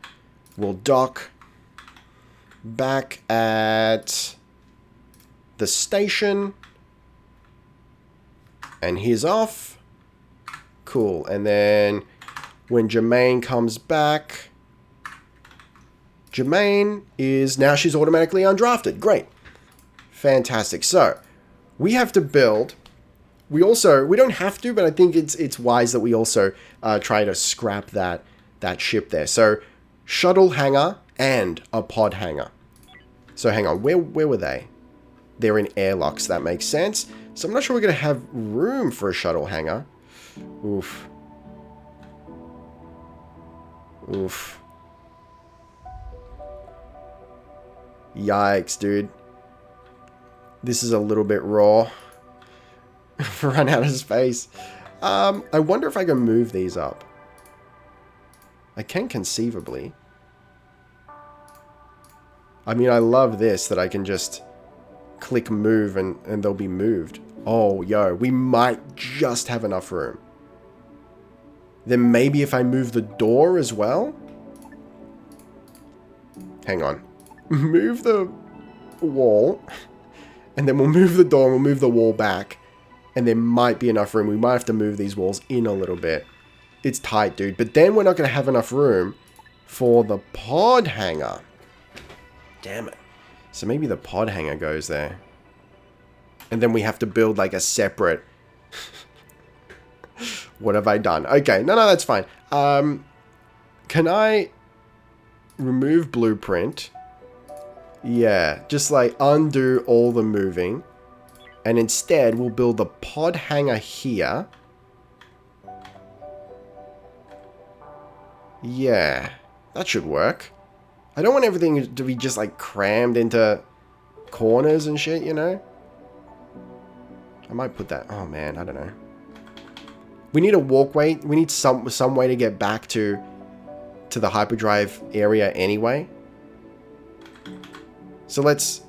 we'll dock back at the station. And he's off. Cool. And then when Jermaine comes back, Jermaine is now she's automatically undrafted. Great. Fantastic. So we have to build. We don't have to, but I think it's wise that we also try to scrap that ship there. So shuttle hangar and a pod hangar. So hang on, where were they? They're in airlocks. That makes sense. So I'm not sure we're gonna have room for a shuttle hangar. Oof. Oof. Yikes, dude. This is a little bit raw. Run out of space. I wonder if I can move these up. I can conceivably. I mean, I love this, that I can just click move and they'll be moved. Oh, yo, we might just have enough room. Then maybe if I move the door as well? Hang on. Move the wall. And then we'll move the door and we'll move the wall back. And there might be enough room. We might have to move these walls in a little bit. It's tight, dude. But then we're not going to have enough room for the pod hangar. Damn it. So maybe the pod hangar goes there. And then we have to build like a separate... What have I done? Okay, no, that's fine. Can I remove blueprint? Yeah, just like undo all the moving. And instead, we'll build the pod hangar here. Yeah, that should work. I don't want everything to be just like crammed into corners and shit, you know? I might put that... Oh man, I don't know. We need a walkway. We need some way to get back to the hyperdrive area anyway. So let's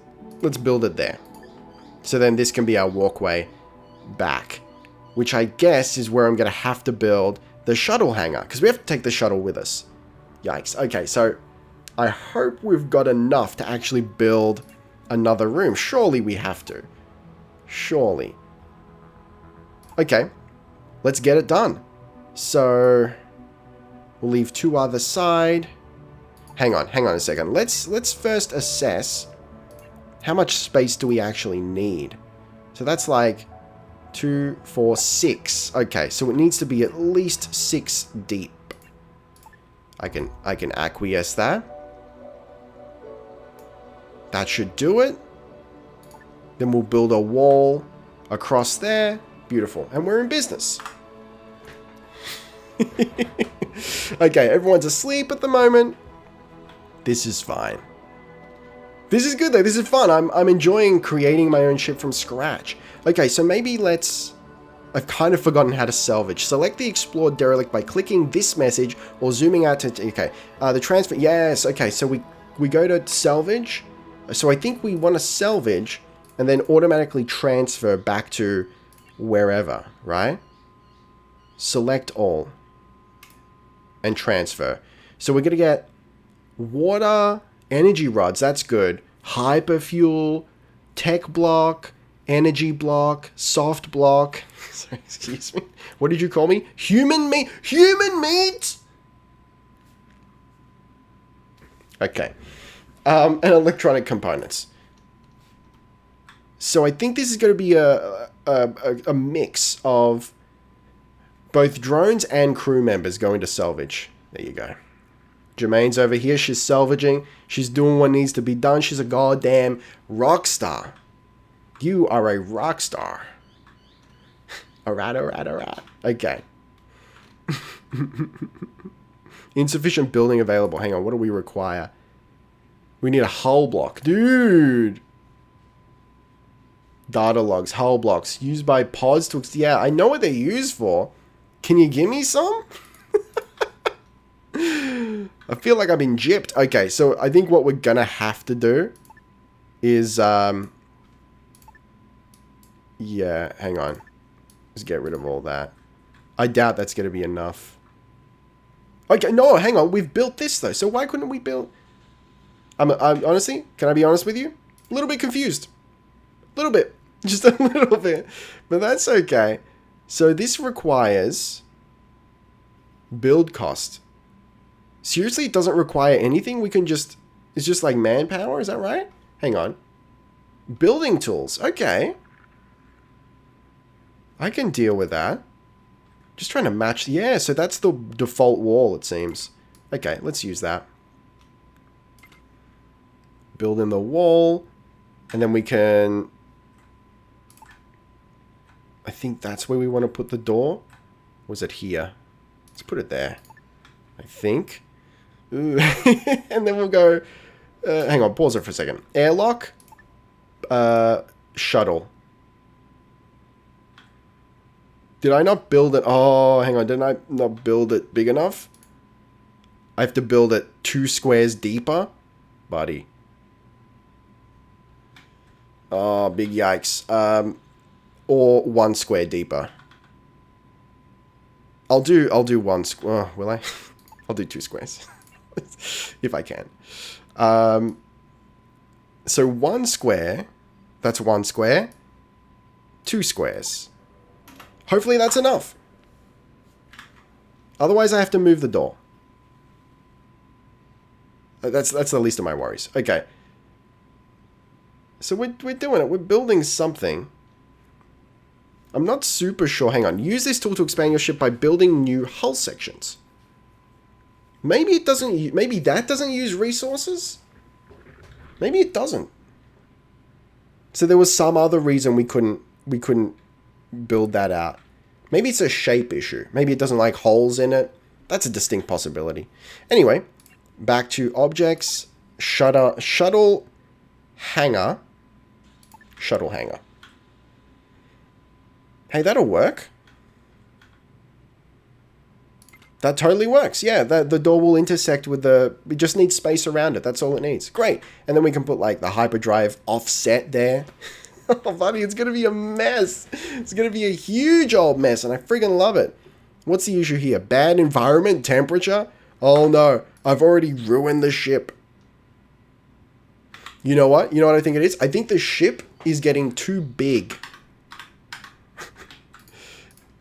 build it there. So then this can be our walkway back, which I guess is where I'm going to have to build the shuttle hangar, because we have to take the shuttle with us. Yikes. Okay, so I hope we've got enough to actually build another room. Surely we have to. Surely. Okay, let's get it done. So we'll leave 2 other side. Hang on a second. Let's first assess how much space do we actually need. So that's like 2, 4, 6. Okay, so it needs to be at least 6 deep. I can acquiesce that. That should do it. Then we'll build a wall across there. Beautiful. And we're in business. Okay, everyone's asleep at the moment. This is fine. This is good though. This is fun. I'm enjoying creating my own ship from scratch. Okay, so maybe I've kind of forgotten how to salvage. Select the explored derelict by clicking this message or zooming out to... Okay, the transfer... Yes, okay, so we go to salvage. So I think we want to salvage and then automatically transfer back to wherever, right? Select all and transfer. So we're going to get water, energy rods, that's good. Hyperfuel, tech block, energy block, soft block. Sorry, excuse me. What did you call me? Human meat? Human meat? Okay. And electronic components. So I think this is going to be a mix of both drones and crew members going to salvage. There you go. Jermaine's over here. She's salvaging. She's doing what needs to be done. She's a goddamn rock star. You are a rock star. Alright. Okay. Insufficient building available. Hang on. What do we require? We need a hull block. Dude. Data logs. Hull blocks. Used by pods to... Yeah, I know what they're used for. Can you give me some? I feel like I've been gypped. Okay, so I think what we're gonna have to do is, yeah, hang on. Let's get rid of all that. I doubt that's gonna be enough. Okay, no, hang on. We've built this, though. So why couldn't we build... I'm honestly, can I be honest with you? A little bit confused. A little bit. Just a little bit. But that's okay. So this requires build cost. Seriously, it doesn't require anything? We can just... It's just like manpower, is that right? Hang on. Building tools. Okay. I can deal with that. Just trying to match... Yeah, so that's the default wall, it seems. Okay, let's use that. Build in the wall. And then we can... I think that's where we want to put the door. Or is it here? Let's put it there. I think. Ooh. And then we'll go... hang on, pause it for a second. Airlock. Shuttle. Did I not build it? Oh, hang on. Didn't I not build it big enough? I have to build it 2 squares deeper? Buddy. Oh, big yikes. Or 1 square deeper. I'll do 1 square. Oh, will I? I'll do 2 squares. If I can. So 1 square. That's 1 square. 2 squares. Hopefully that's enough. Otherwise I have to move the door. That's the least of my worries. Okay. So we're doing it. We're building something. I'm not super sure. Hang on. Use this tool to expand your ship by building new hull sections. Maybe it doesn't... Maybe that doesn't use resources? Maybe it doesn't. So there was some other reason we couldn't build that out. Maybe it's a shape issue. Maybe it doesn't like holes in it. That's a distinct possibility. Anyway, back to objects. Shuttle hangar. Shuttle hangar. Hey, that'll work. That totally works. Yeah, the door will intersect with the... We just need space around it. That's all it needs. Great. And then we can put like the hyperdrive offset there. Oh, buddy, it's going to be a mess. It's going to be a huge old mess, and I freaking love it. What's the issue here? Bad environment, temperature? Oh, no. I've already ruined the ship. You know what? You know what I think it is? I think the ship is getting too big.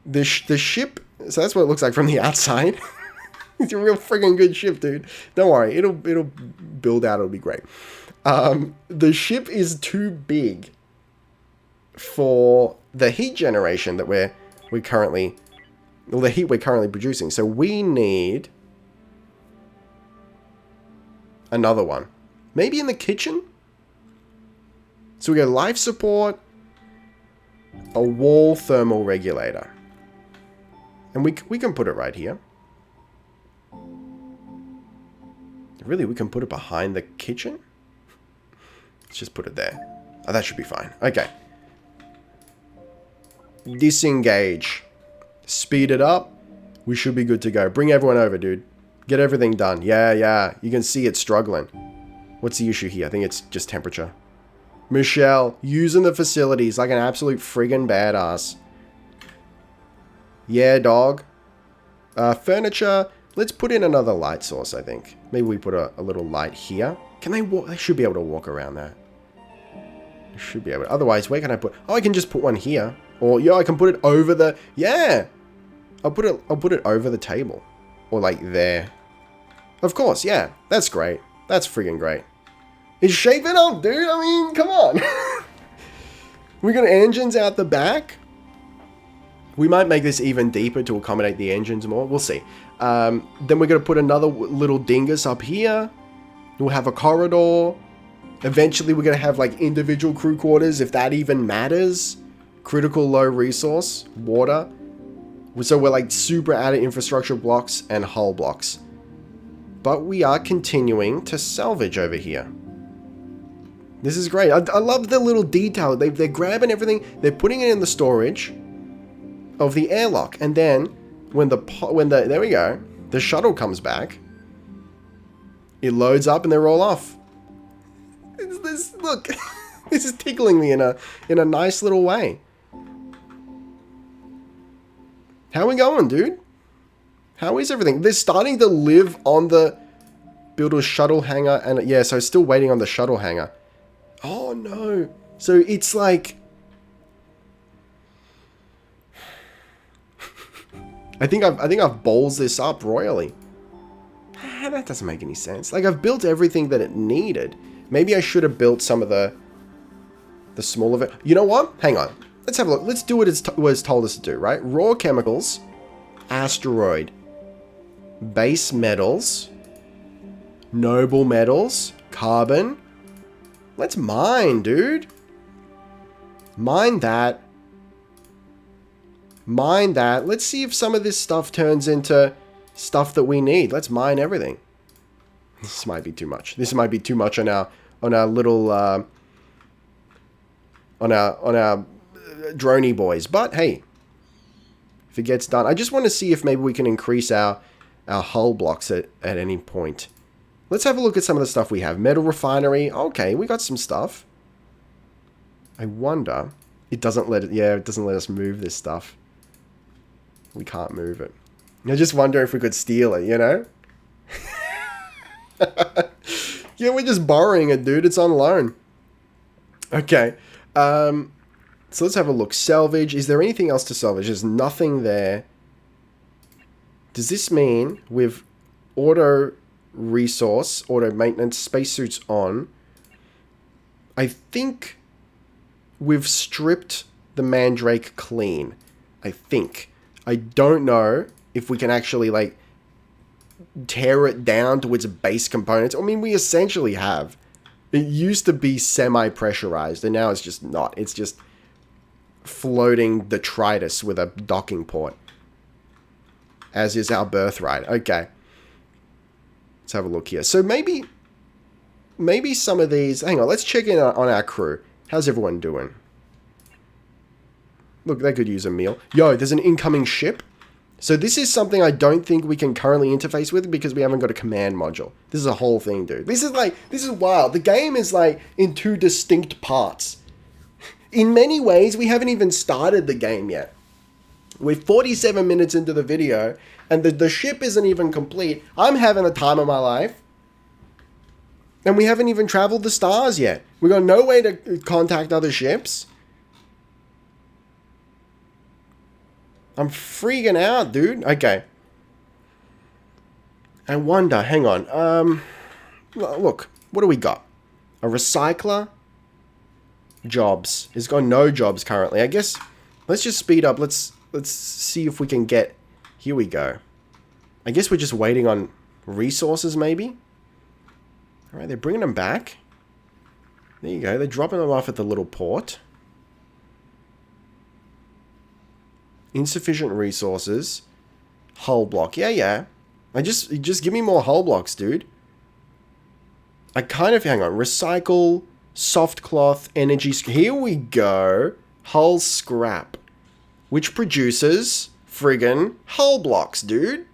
The ship... So that's what it looks like from the outside. It's a real freaking good ship, dude. Don't worry. It'll build out. It'll be great. The ship is too big for the heat generation that we're currently... Well, the heat we're currently producing. So we need another one. Maybe in the kitchen? So we go life support, a wall thermal regulator. And we can put it right here. Really, we can put it behind the kitchen? Let's just put it there. Oh, that should be fine. Okay. Disengage. Speed it up. We should be good to go. Bring everyone over, dude. Get everything done. Yeah. You can see it's struggling. What's the issue here? I think it's just temperature. Michelle, using the facilities like an absolute friggin' badass. Yeah, dog. Furniture. Let's put in another light source, I think. Maybe we put a little light here. Can they walk? They should be able to walk around that. They should be able to. Otherwise, where can I put... Oh, I can just put one here. Or, yeah, I can put it over the... Yeah! I'll put it over the table. Or, like, there. Of course, yeah. That's great. That's friggin' great. It's shaping up, dude. I mean, come on. We got engines out the back. We might make this even deeper to accommodate the engines more. We'll see. Then we're going to put another little dingus up here. We'll have a corridor. Eventually, we're going to have like individual crew quarters, if that even matters. Critical low resource, water. So we're like super out of infrastructure blocks and hull blocks. But we are continuing to salvage over here. This is great. I love the little detail. They're grabbing everything. They're putting it in the storage of the airlock, and then there we go, the shuttle comes back, it loads up and they roll off. Look, this is tickling me in a nice little way. How we going, dude? How is everything? They're starting to live on the build a shuttle hangar, and yeah, so still waiting on the shuttle hangar. Oh no. So it's like I think I've ballsed this up royally. That doesn't make any sense. Like, I've built everything that it needed. Maybe I should have built some of the smaller... You know what? Hang on. Let's have a look. Let's do what it was told us to do, right? Raw chemicals, asteroid, base metals, noble metals, carbon. Let's mine, dude. Mine that. Mine that. Let's see if some of this stuff turns into stuff that we need. Let's mine everything. This might be too much. This might be too much on our little on our droney boys. But hey, if it gets done, I just want to see if maybe we can increase our hull blocks at any point. Let's have a look at some of the stuff we have. Metal refinery. Okay, we got some stuff. I wonder. It doesn't let it. Yeah, it doesn't let us move this stuff. We can't move it. I just wonder if we could steal it, you know? Yeah, we're just borrowing it, dude. It's on loan. Okay. So let's have a look. Salvage. Is there anything else to salvage? There's nothing there. Does this mean with auto resource, auto maintenance, spacesuits on, I think we've stripped the Mandrake clean. I think. I don't know if we can actually, like, tear it down to its base components. I mean, we essentially have. It used to be semi-pressurized, and now it's just not. It's just floating detritus with a docking port. As is our birthright. Okay. Let's have a look here. So maybe some of these... Hang on, let's check in on our crew. How's everyone doing? Look, they could use a meal. Yo, there's an incoming ship. So this is something I don't think we can currently interface with because we haven't got a command module. This is a whole thing, dude. This is wild. The game is like in two distinct parts. In many ways, we haven't even started the game yet. We're 47 minutes into the video and the ship isn't even complete. I'm having the time of my life. And we haven't even traveled the stars yet. We got no way to contact other ships. I'm freaking out, dude. Okay. I wonder, hang on. Look, what do we got? A recycler? Jobs. It's got no jobs currently. I guess, let's just speed up. Let's see if we can get... Here we go. I guess we're just waiting on resources, maybe? Alright, they're bringing them back. There you go. They're dropping them off at the little port. Insufficient resources. Hull block. Yeah. Just give me more hull blocks, dude. I kind of... Hang on. Recycle, soft cloth, energy... Here we go. Hull scrap. Which produces friggin' hull blocks, dude.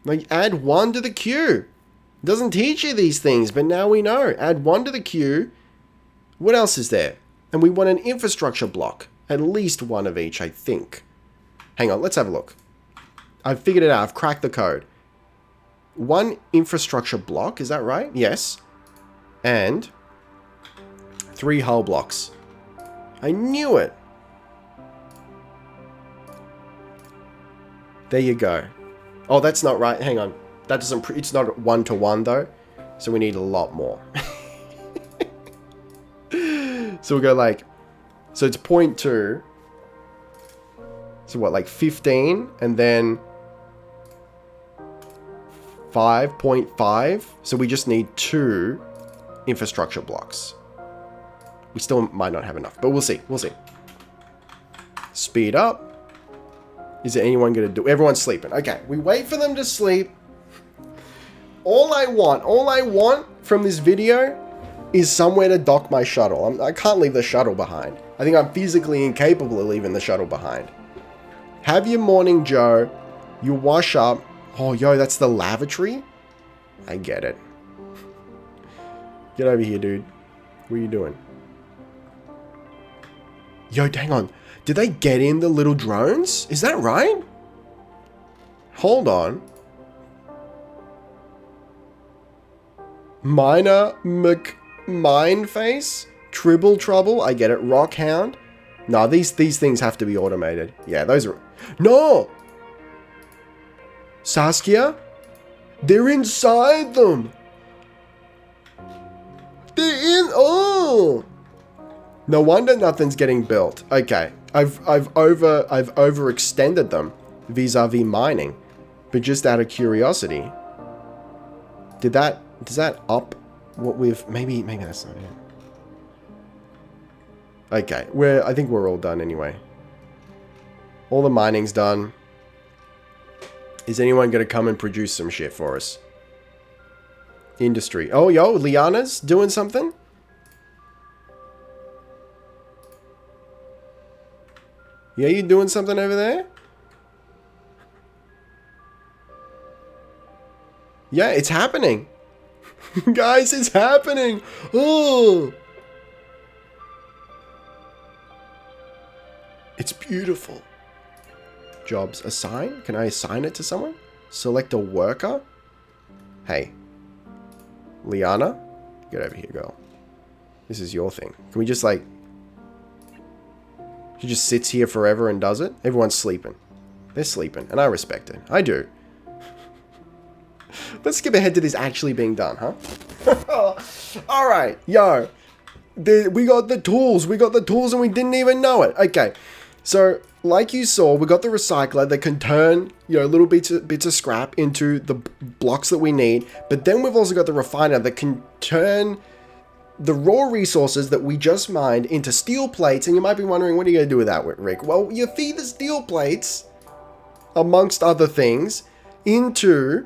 Like, add 1 to the queue. Doesn't teach you these things, but now we know. Add 1 to the queue. What else is there? And we want an infrastructure block. At least 1 of each, I think. Hang on, let's have a look. I've figured it out. I've cracked the code. 1 infrastructure block, is that right? Yes. And 3 hull blocks. I knew it. There you go. Oh, that's not right. Hang on. That doesn't... It's not 1-to-1 though. So we need a lot more. So we'll go like... So it's 0.2. So what, like 15? And then 5.5. So we just need 2 infrastructure blocks. We still might not have enough, but we'll see. We'll see. Speed up. Is there anyone going to do... Everyone's sleeping. Okay, we wait for them to sleep. All I want from this video is somewhere to dock my shuttle. I can't leave the shuttle behind. I think I'm physically incapable of leaving the shuttle behind. Have your morning, Joe. You wash up. Oh, yo, that's the lavatory? I get it. Get over here, dude. What are you doing? Yo, hang on. Did they get in the little drones? Is that right? Hold on. Minor Mineface? Tribble Trouble? I get it. Rockhound? No, these things have to be automated. Yeah, those are... No! Saskia? They're inside them! They're in... Oh! No wonder nothing's getting built. Okay. I've overextended them vis-a-vis mining. But just out of curiosity. Does that up what we've... Maybe that's not it. Okay. I think we're all done anyway. All the mining's done. Is anyone going to come and produce some shit for us? Industry. Oh, yo, Liana's doing something? Yeah, you doing something over there? Yeah, it's happening. Guys, it's happening. Oh. It's beautiful. Jobs. Assign? Can I assign it to someone? Select a worker? Hey. Liana? Get over here, girl. This is your thing. Can we just, like... She just sits here forever and does it? Everyone's sleeping. They're sleeping, and I respect it. I do. Let's skip ahead to this actually being done, huh? Alright, yo. We got the tools. We got the tools and we didn't even know it. Okay. So, like you saw, we got the recycler that can turn, little bits of scrap into the blocks that we need. But then we've also got the refiner that can turn the raw resources that we just mined into steel plates. And you might be wondering, what are you going to do with that, Rick? Well, you feed the steel plates, amongst other things, into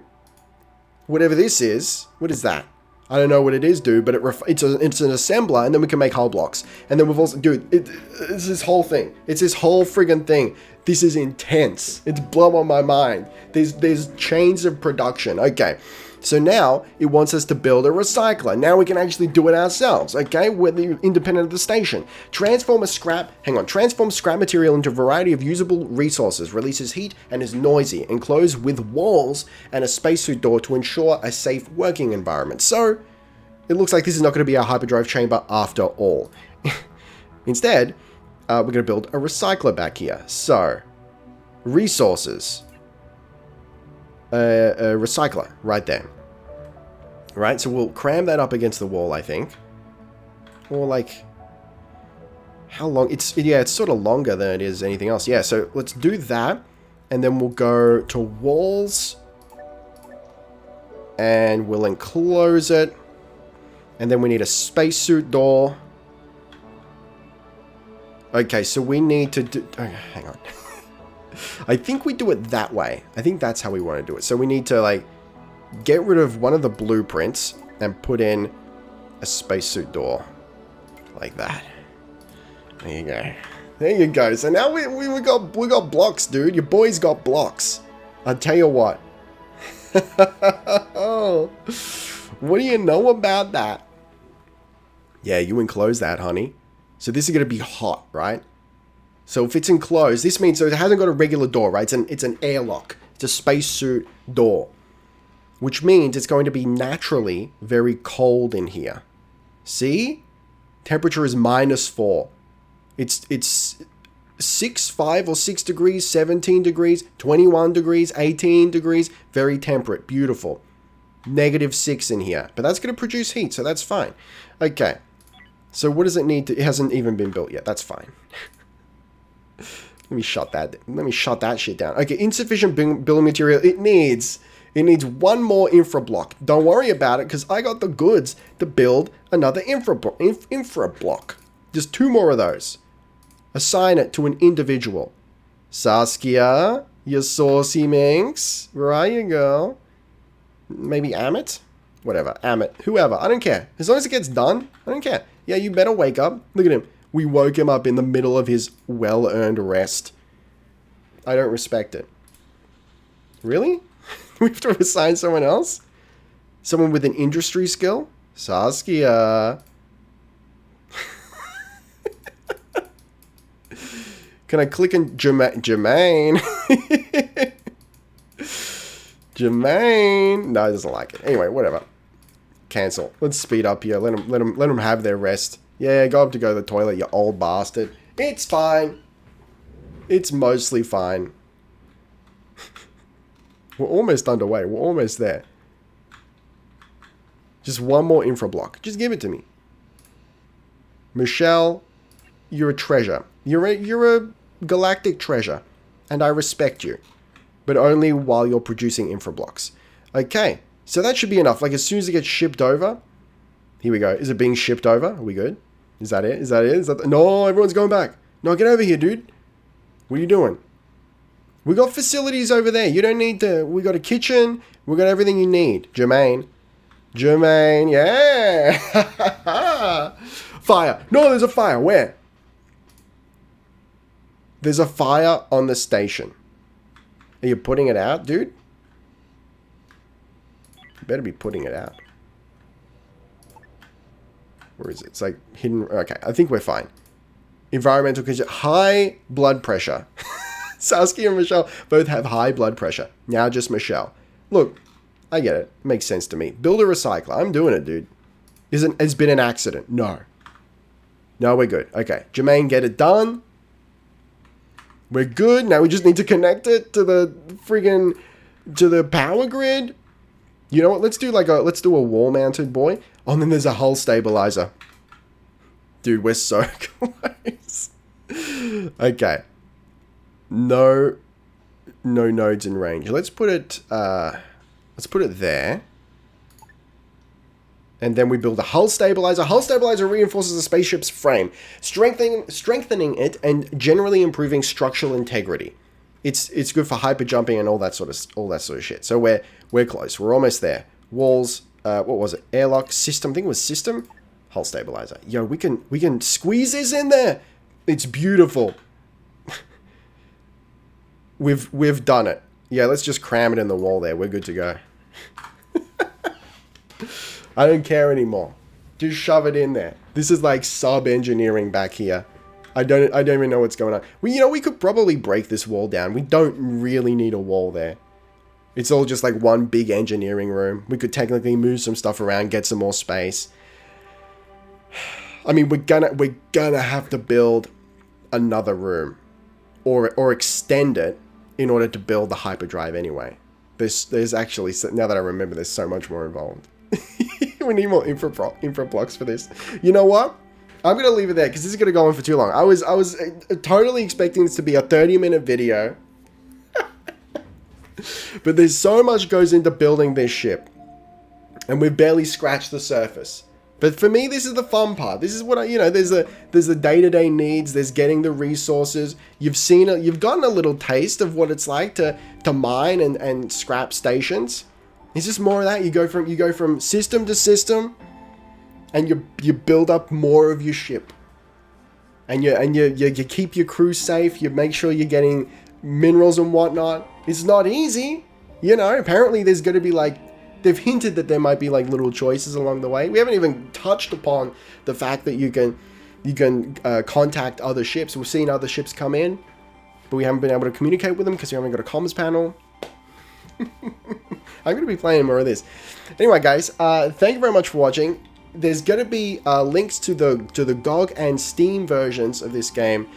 whatever this is. What is that? I don't know what it is, dude, but it's an assembler, and then we can make hull blocks. And then we've also... Dude, it's this whole thing. It's this whole friggin' thing. This is intense. It's blowing my mind. There's chains of production. Okay. So now, it wants us to build a recycler. Now we can actually do it ourselves, okay? We're independent of the station. Transform scrap material into a variety of usable resources, releases heat, and is noisy, enclosed with walls and a spacesuit door to ensure a safe working environment. So, it looks like this is not going to be our hyperdrive chamber after all. Instead, we're going to build a recycler back here. So, resources. A recycler right there. Right, so we'll cram that up against the wall, I think. Or like, how long? It's sort of longer than it is anything else. Yeah, so let's do that, and then we'll go to walls, and we'll enclose it, and then we need a spacesuit door. Okay, so we need to do... Oh, hang on. I think we do it that way. I think that's how we want to do it. So we need to, like, get rid of one of the blueprints and put in a spacesuit door. Like that. There you go. There you go. So now we got blocks, dude. Your boy's got blocks. I'll tell you what. What do you know about that? Yeah, you enclose that, honey. So this is going to be hot, right? So if it's enclosed, this means, so it hasn't got a regular door, right? It's an airlock. It's a spacesuit door. Which means it's going to be naturally very cold in here. See? Temperature is -4. It's 5 or 6 degrees, 17 degrees, 21 degrees, 18 degrees. Very temperate. Beautiful. -6 in here. But that's going to produce heat, so that's fine. Okay. So what does it need to... It hasn't even been built yet. That's fine. Let me shut that shit down. Okay, insufficient building material. It needs one more infra block. Don't worry about it, because I got the goods to build another infra block. Just 2 more of those. Assign it to an individual. Saskia, you saucy minx. Where are you, girl? Maybe Amit? whatever, Amit, whoever. I don't care. As long as it gets done, I don't care. Yeah, you better wake up. Look at him. We woke him up in the middle of his well-earned rest. I don't respect it. Really? We have to assign someone else? Someone with an industry skill? Saskia. Can I click on Jermaine? Jermaine. No, he doesn't like it. Anyway, whatever. Cancel. Let's speed up here. Let them have their rest. Yeah, go up to go to the toilet, you old bastard. It's fine. It's mostly fine. We're almost underway. We're almost there. Just one more infra block. Just give it to me. Michelle, you're a treasure. You're a galactic treasure. And I respect you. But only while you're producing infra blocks. Okay. So that should be enough. Like as soon as it gets shipped over. Here we go. Is it being shipped over? Are we good? Is that it? Is that it? Is that no, everyone's going back. No, get over here, dude. What are you doing? We got facilities over there. You don't need to. We got a kitchen. We got everything you need. Jermaine. Jermaine. Yeah. Fire. No, there's a fire. Where? There's a fire on the station. Are you putting it out, dude? You better be putting it out. Where is it? It's like hidden. Okay, I think we're fine. Environmental condition. High blood pressure. Saskia and Michelle both have high blood pressure. Now just Michelle. Look, I get it. Makes sense to me. Build a recycler. I'm doing it, dude. It's been an accident. No. No, we're good. Okay. Jermaine, get it done. We're good. Now we just need to connect it to the friggin' to the power grid. You know what? Let's do a wall mounted boy. Oh, and then there's a hull stabilizer. Dude, we're so close. Okay. No nodes in range. Let's put it there. And then we build a hull stabilizer. Hull stabilizer reinforces the spaceship's frame, strengthening it and generally improving structural integrity. It's good for hyper jumping and all that sort of shit. So we're close. We're almost there. Walls. What was it? Airlock system. I think it was system. Hull stabilizer. Yo, we can squeeze this in there. It's beautiful. We've done it. Yeah, let's just cram it in the wall there. We're good to go. I don't care anymore. Just shove it in there. This is like sub-engineering back here. I don't even know what's going on. We could probably break this wall down. We don't really need a wall there. It's all just like one big engineering room. We could technically move some stuff around, get some more space. I mean, we're gonna have to build another room or extend it in order to build the hyperdrive anyway. There's actually, now that I remember, there's so much more involved. We need more infra blocks for this. You know what? I'm going to leave it there because this is going to go on for too long. I was totally expecting this to be a 30-minute video. But there's so much goes into building this ship. And we've barely scratched the surface. But for me, this is the fun part. This is what there's the day-to-day needs. There's getting the resources. You've gotten a little taste of what it's like to mine and scrap stations. It's just more of that. You go from system to system, and you build up more of your ship, and you keep your crew safe. You make sure you're getting minerals and whatnot. It's not easy, Apparently, there's going to be they've hinted that there might be little choices along the way. We haven't even touched upon the fact that you can contact other ships. We've seen other ships come in, but we haven't been able to communicate with them because we haven't got a comms panel. I'm going to be playing more of this. Anyway, guys, thank you very much for watching. There's going to be links to the GOG and Steam versions of this game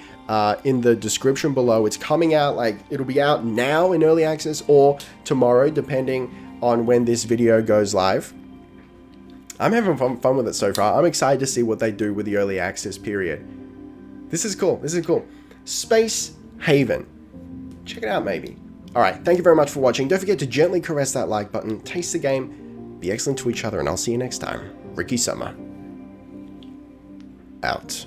in the description below. It's coming out, it'll be out now in early access or tomorrow, depending on when this video goes live. I'm having fun with it so far. I'm excited to see what they do with the early access period. This is cool. Spacehaven. Check it out, maybe. Alright, thank you very much for watching. Don't forget to gently caress that like button, taste the game, be excellent to each other, and I'll see you next time. Ricky Summer. Out.